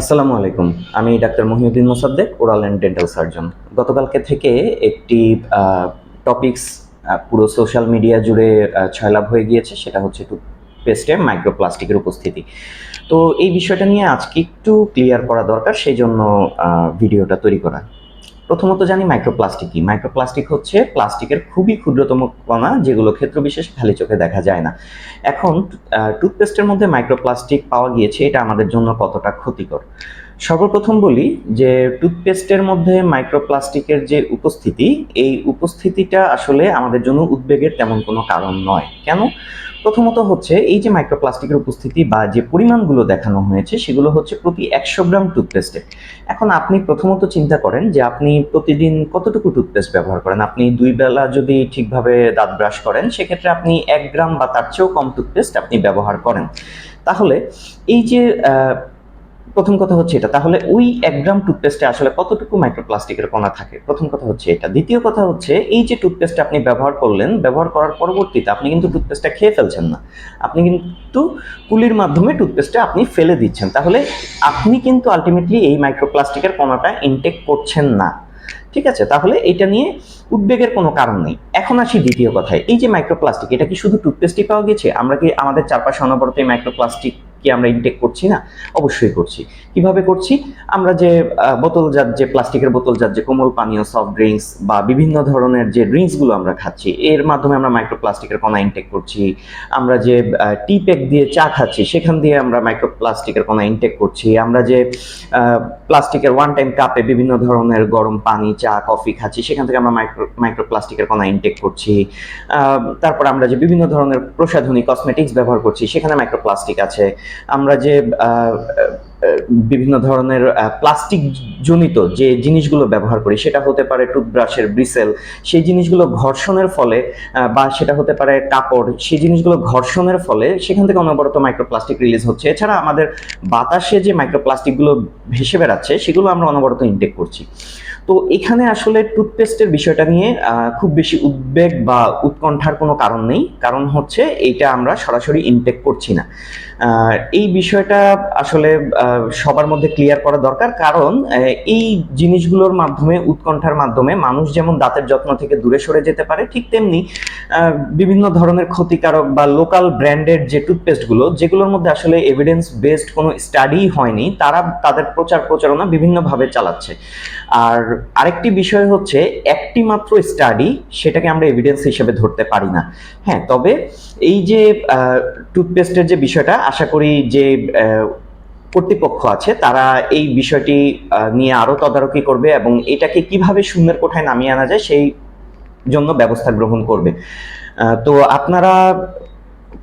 আসসালামু আলাইকুম। আমি doctor Mohiuddin Mosaddek, oral and dental surgeon. গতকালকে থেকে একটি টপিকস পুরো সোশ্যাল মিডিয়া জুড়ে ছয়লাভ হয়ে গিয়েছে, সেটা হচ্ছে টুথপেস্টে মাইক্রোপ্লাস্টিকের উপস্থিতি। তো এই বিষয়টা নিয়ে আজকে একটু ক্লিয়ার করা দরকার, সেই জন্য ভিডিওটা তৈরি করা। প্রথমত জানি মাইক্রোপ্লাস্টিক কি। মাইক্রোপ্লাস্টিক হচ্ছে প্লাস্টিকের খুবই ক্ষুদ্রতম কণা, যেগুলো ক্ষেত্রবিশেষে খালি চোখে দেখা যায় না। এখন টুথপেস্টের মধ্যে মাইক্রোপ্লাস্টিক পাওয়া গিয়েছে, এটা আমাদের জন্য কতটা ক্ষতিকর। সর্বপ্রথম বলি যে টুথপেস্টের মধ্যে মাইক্রোপ্লাস্টিকের যে উপস্থিতি, এই উপস্থিতিটা আসলে আমাদের জন্য উদ্বেগের তেমন কোনো কারণ নয়। কেন? প্রথমত হচ্ছে এই যে মাইক্রোপ্লাস্টিকের উপস্থিতি বা যে পরিমাণগুলো দেখানো হয়েছে, সেগুলো হচ্ছে প্রতি 100 গ্রাম টুথপেস্টে। এখন আপনি প্রথমত চিন্তা করেন যে আপনি প্রতিদিন কতটুকু টুথপেস্ট ব্যবহার করেন। আপনি 2 বেলা যদি ঠিকভাবে দাঁত ব্রাশ করেন, সেক্ষেত্রে আপনি 1 গ্রাম বা তার চেয়েও কম টুথপেস্ট আপনি ব্যবহার করেন। তাহলে এই যে প্রথম কথা হচ্ছে এটা, তাহলে ওই 1 গ্রাম টুথপেস্টে আসলে কতটুকু মাইক্রোপ্লাস্টিকের কণা থাকে, প্রথম কথা হচ্ছে এটা। দ্বিতীয় কথা হচ্ছে এই যে টুথপেস্ট আপনি ব্যবহার করলেন, ব্যবহার করার পরবর্তীতে আপনি কিন্তু টুথপেস্টটা খেয়ে ফেলছেন না, আপনি কিন্তু কুলির মাধ্যমে টুথপেস্টটা আপনি ফেলে দিচ্ছেন। তাহলে আপনি কিন্তু আলটিমেটলি এই মাইক্রোপ্লাস্টিকের কণাটা ইনটেক করছেন না। ঠিক আছে, তাহলে এটা নিয়ে উদ্বেগের কোনো কারণ নেই। এখন আসি দ্বিতীয় কথায়, এই যে মাইক্রোপ্লাস্টিক, এটা কি শুধু টুথপেস্টই পাওয়া গেছে? আমরা কি আমাদের চারপাশে অনবরত এই মাইক্রোপ্লাস্টিক কি আমরা ইনটেক করছি না? অবশ্যই করছি। কিভাবে করছি? আমরা যে বোতলজাত যে প্লাস্টিকের বোতলজাত যে কোমল পানীয়, সফট ড্রিঙ্কস বা বিভিন্ন ধরনের যে ড্রিঙ্কসগুলো আমরা খাচ্ছি, এর মাধ্যমে আমরা মাইক্রোপ্লাস্টিকের কণা ইনটেক করছি। আমরা যে টি প্যাক দিয়ে চা খাচ্ছি, সেখান দিয়ে আমরা মাইক্রোপ্লাস্টিকের কণা ইনটেক করছি। আমরা যে প্লাস্টিকের ওয়ান টাইম কাপে বিভিন্ন ধরনের গরম পানি, চা, কফি খাচ্ছি, সেখান থেকে আমরা মাইক্রোপ্লাস্টিকের কণা ইনটেক করছি। তারপর আমরা যে বিভিন্ন ধরনের প্রসাধনী কসমেটিক্স ব্যবহার করছি, সেখানে মাইক্রোপ্লাস্টিক আছে। আমরা যে বিভিন্ন ধরনের প্লাস্টিক জনিত যে জিনিসগুলো ব্যবহার করি, সেটা হতে পারে টুথব্রাশের ব্রিসেল, সেই জিনিসগুলো ঘর্ষণের ফলে, বা সেটা হতে পারে কাপড়, সেই জিনিসগুলো ঘর্ষণের ফলে সেখান থেকে অনবরত মাইক্রোপ্লাস্টিক রিলিজ হচ্ছে। এছাড়া আমাদের বাতাসে যে মাইক্রোপ্লাস্টিকগুলো ভেসে বেড়াচ্ছে, সেগুলো আমরা অনবরত ইনটেক করছি। তো এখানে আসলে টুথপেস্টের বিষয়টা নিয়ে খুব বেশি উদ্বেগ বা উৎকণ্ঠার কোনো কারণ নেই। কারণ হচ্ছে এইটা আমরা সরাসরি ইনটেক করছি না। এই বিষয়টা আসলে সবার মধ্যে ক্লিয়ার করা দরকার। কারণ এই জিনিসগুলোর মাধ্যমে, উৎকণ্ঠার মাধ্যমে মানুষ যেমন দাঁতের যত্ন থেকে দূরে সরে যেতে পারে, ঠিক তেমনি বিভিন্ন ধরনের ক্ষতিকারক বা লোকাল ব্র্যান্ডের যে টুথপেস্টগুলো, যেগুলোর মধ্যে আসলে এভিডেন্স বেসড কোনো স্টাডি হয়নি, তারা তাদের প্রচারণা বিভিন্নভাবে চালাচ্ছে। আর আরেকটি বিষয় হচ্ছে, একটি মাত্র স্টাডি, সেটাকে আমরা এভিডেন্স হিসেবে ধরতে পারি না। হ্যাঁ, তবে এই যে টুথপেস্টের যে বিষয়টা, আশা করি যে কর্তৃপক্ষ আছে, তারা এই বিষয়টি নিয়ে আরো তদারকি করবে এবং এটাকে কিভাবে শূন্যের কোঠায় নামিয়ে আনা যায় সেই জন্য ব্যবস্থা গ্রহণ করবে। তো আপনারা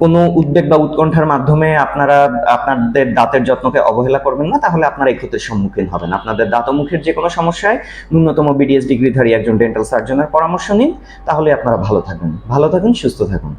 কোনো উদ্বেগ বা উৎকণ্ঠার মাধ্যমে আপনারা আপনাদের দাঁতের যত্নকে অবহেলা করবেন না, তাহলে আপনারা এই ক্ষতির সম্মুখীন হবেন। আপনাদের দাঁত ও মুখের যে কোনো সমস্যায় ন্যূনতম বিডিএস ডিগ্রিধারী একজন ডেন্টাল সার্জনের পরামর্শ নিন, তাহলে আপনারা ভালো থাকবেন, সুস্থ থাকুন।